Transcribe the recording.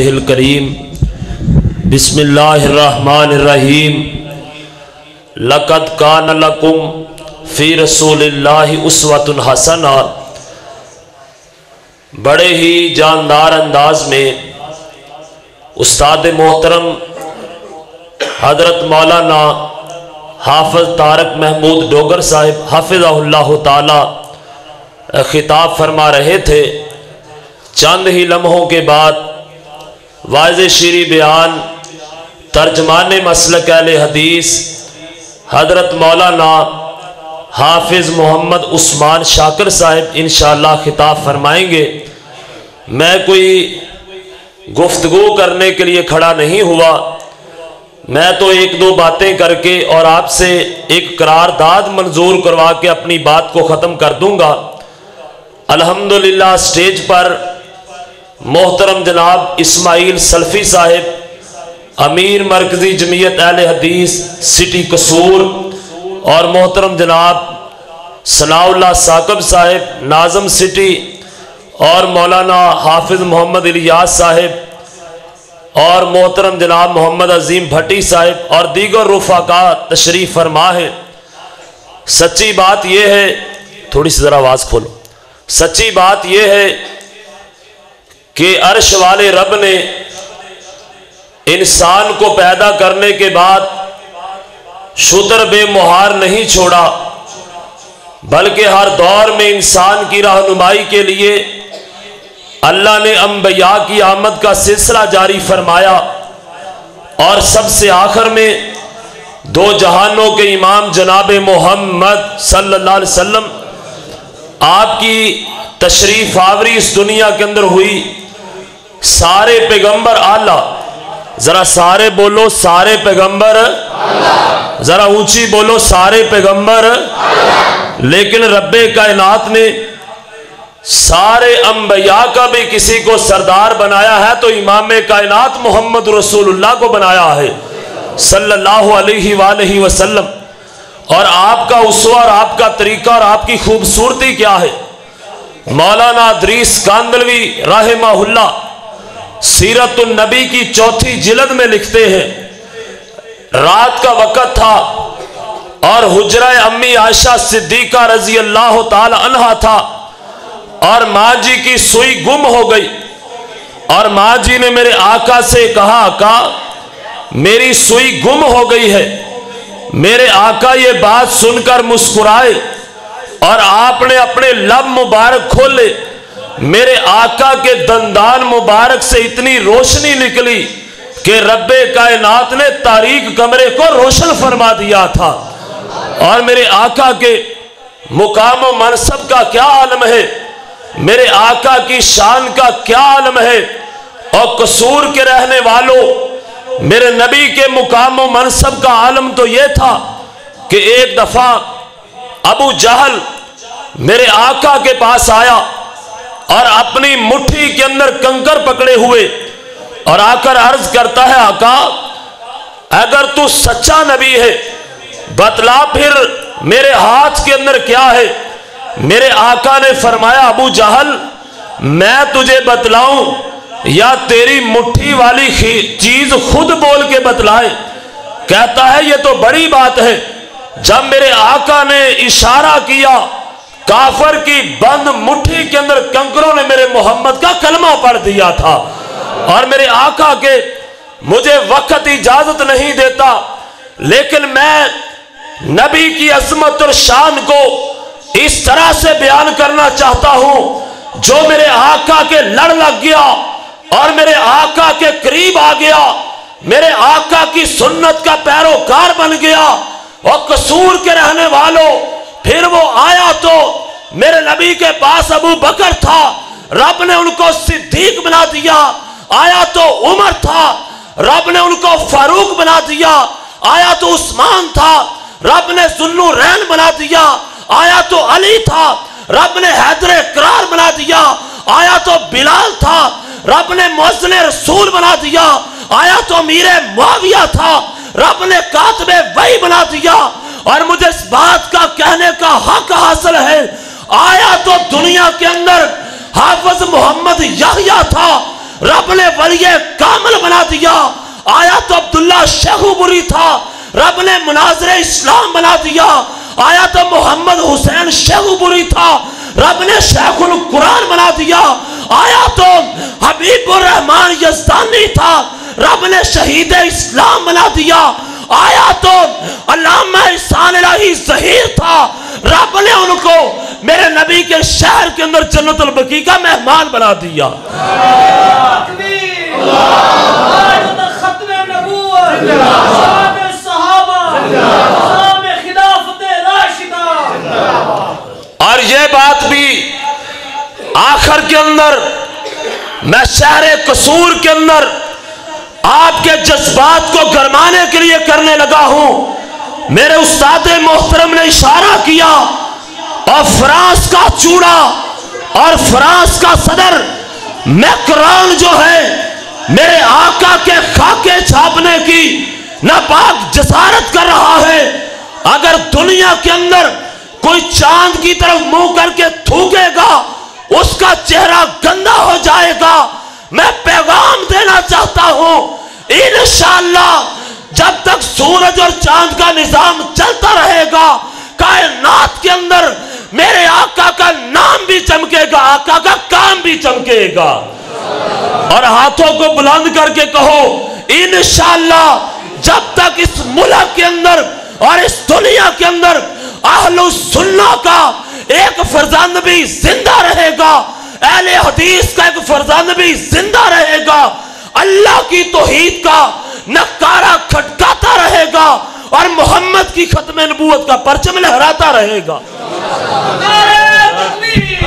वजहिल करीम। बिस्मिल्लाहिर्रहमानिर्रहीम। लक़द कान लकुम फ़ी रसूलिल्लाहि उस्वतुन हसना। बड़े ही जानदार अंदाज में उस्ताद मोहतरम हज़रत मौलाना हाफ़िज़ तारक महमूद डोगर साहिब हाफ़िज़हुल्लाह ताला खिताब फरमा रहे थे। चंद ही लम्हों के बाद वाज़े शीरी बयान तर्जमान मसलक अहले हदीस हज़रत मौलाना हाफिज़ मोहम्मद उस्मान शाकिर साहिब इंशाअल्लाह खिताब फरमाएंगे। मैं कोई गुफ्तगू करने के लिए खड़ा नहीं हुआ, मैं तो एक दो बातें करके और आपसे एक करारदाद मंजूर करवा के अपनी बात को ख़त्म कर दूंगा। अल्हम्दुलिल्लाह स्टेज पर मोहतरम जनाब इस्माइल सल्फी साहिब अमीर मरकज़ी जमीयत अहले हदीस सिटी कसूर और मोहतरम जनाब सनाउल्लाह साकब साहिब नाज़म सिटी और मौलाना हाफिज़ मोहम्मद इलियास साहिब और मोहतरम जनाब मोहम्मद अजीम भट्टी साहिब और दीगर रुफ़ाका तशरीफ़ फरमा है। सच्ची बात यह है, थोड़ी सी ज़रा आवाज़ खोलो। सच्ची बात यह है कि अर्श वाले रब ने इंसान को पैदा करने के बाद शुतर बेमुहार नहीं छोड़ा, बल्कि हर दौर में इंसान की रहनुमाई के लिए अल्लाह ने अंबिया की आमद का सिलसिला जारी फरमाया और सबसे आखिर में दो जहानों के इमाम जनाब मोहम्मद सल्लल्लाहु अलैहि वसल्लम आपकी तशरीफ आवरी इस दुनिया के अंदर हुई। सारे पैगंबर आला, जरा सारे बोलो सारे पैगंबर, जरा ऊंची बोलो सारे पैगंबर। लेकिन रब्बे कायनात ने सारे अंबिया का भी किसी को सरदार बनाया है तो इमाम कायनात मोहम्मद रसूलुल्लाह को बनाया है सल्लल्लाहु अलैहि वसल्लम। और आपका उसवा और आपका तरीका और आपकी खूबसूरती क्या है। मौलाना इदरीस कांदलवी रहमहुल्लाह सीरतुन नबी की चौथी जिल्द में लिखते हैं, रात का वक़्त था और हुजरा अम्मी आयशा सिद्दीका रजी अल्लाह ताला अन्हा था और माँ जी की सुई गुम हो गई और माँ जी ने मेरे आका से कहा, आका मेरी सुई गुम हो गई है। मेरे आका ये बात सुनकर मुस्कुराए और आपने अपने लब मुबारक खोले। मेरे आका के दंदान मुबारक से इतनी रोशनी निकली कि रब्बे कायनात ने तारीक कमरे को रोशन फरमा दिया था। और मेरे आका के मुकाम व मनसब का क्या आलम है, मेरे आका की शान का क्या आलम है। और कसूर के रहने वालों, मेरे नबी के मुकाम व मनसब का आलम तो यह था कि एक दफा अबू जहल मेरे आका के पास आया और अपनी मुट्ठी के अंदर कंकर पकड़े हुए और आकर अर्ज करता है, आका अगर तू सच्चा नबी है बतला फिर मेरे हाथ के अंदर क्या है। मेरे आका ने फरमाया, अबू जहल मैं तुझे बतलाऊं या तेरी मुट्ठी वाली चीज खुद बोल के बतलाए। कहता है ये तो बड़ी बात है। जब मेरे आका ने इशारा किया, काफर की बंद मुट्ठी के अंदर कंकरों ने मेरे मोहम्मद का कलमा पढ़ दिया था। और मेरे आका के मुझे वक्त इजाजत नहीं देता, लेकिन मैं नबी की अजमत और शान को इस तरह से बयान करना चाहता हूं जो मेरे आका के लड़ लग गया और मेरे आका के करीब आ गया, मेरे आका की सुन्नत का पैरोकार बन गया। और कसूर के रहने वालों, फिर वो आया तो मेरे नबी के पास अबू बकर था, रब ने उनको सिद्दीक बना दिया। आया तो उमर था, रब ने उनको फारूक बना दिया। आया तो उस्मान था, रब ने जुन्नुरैन बना दिया। आया तो अली था, रब ने हैदर करार बना दिया। आया तो बिलाल था, रब ने मुअज्जिन रसूल बना दिया। आया तो अमीर मुआविया था, रब ने कातिबे वही बना दिया। और मुझे इस बात का कहने का हक हासिल है, आया तो दुनिया के अंदर हाफिज मोहम्मद याहिया था, رب نے ولی کامل بنا دیا. آیا تو عبداللہ شیخوپوری تھا, رب نے مناظر اسلام بنا دیا. آیا تو محمد حسین شیخوپوری تھا, رب نے شیخ القرآن بنا دیا. آیا تو حبیب الرحمان یزدانی تھا, رب نے شہید اسلام بنا دیا. آیا تو علامہ احسان الہی ظہیر تھا, رب نے ان کو میرے نبی کے شہر کے اندر جنت البقیع کا مہمان بنا دیا. ختم نبوت, صحابہ, خلافت راشدہ. اور یہ بات بھی آخر کے اندر میں شہر قصور کے اندر آپ کے جذبات کو گرمانے کے لیے کرنے لگا ہوں. میرے استاد محترم نے اشارہ کیا, اور فرانس کا چوڑا اور فرانس کا صدر میکرون جو ہے میرے آقا کے خاکے چھاپنے کی ناپاک جسارت کر رہا ہے. اگر دنیا کے اندر کوئی چاند کی طرف منہ کر کے تھوکے گا اس کا چہرہ گندا ہو جائے گا. میں پیغام دینا چاہتا ہوں, انشاءاللہ جب تک سورج اور چاند کا نظام چلتا رہے گا کائنات کے اندر میرے آقا کا نام بھی چمکے گا, آقا کا کام بھی چمکے گا. اور ہاتھوں کو بلند کر کے کہو انشاءاللہ جب تک اس ملک کے اندر اور اس دنیا کے اندر اہل السنہ کا ایک فرزند بھی زندہ رہے گا, اہل حدیث کا ایک فرزند بھی زندہ رہے گا, اللہ کی توحید کا نکارہ کھٹکاتا رہے گا اور محمد کی ختم نبوت کا پرچم لہراتا رہے گا. نعرہ تکبیر.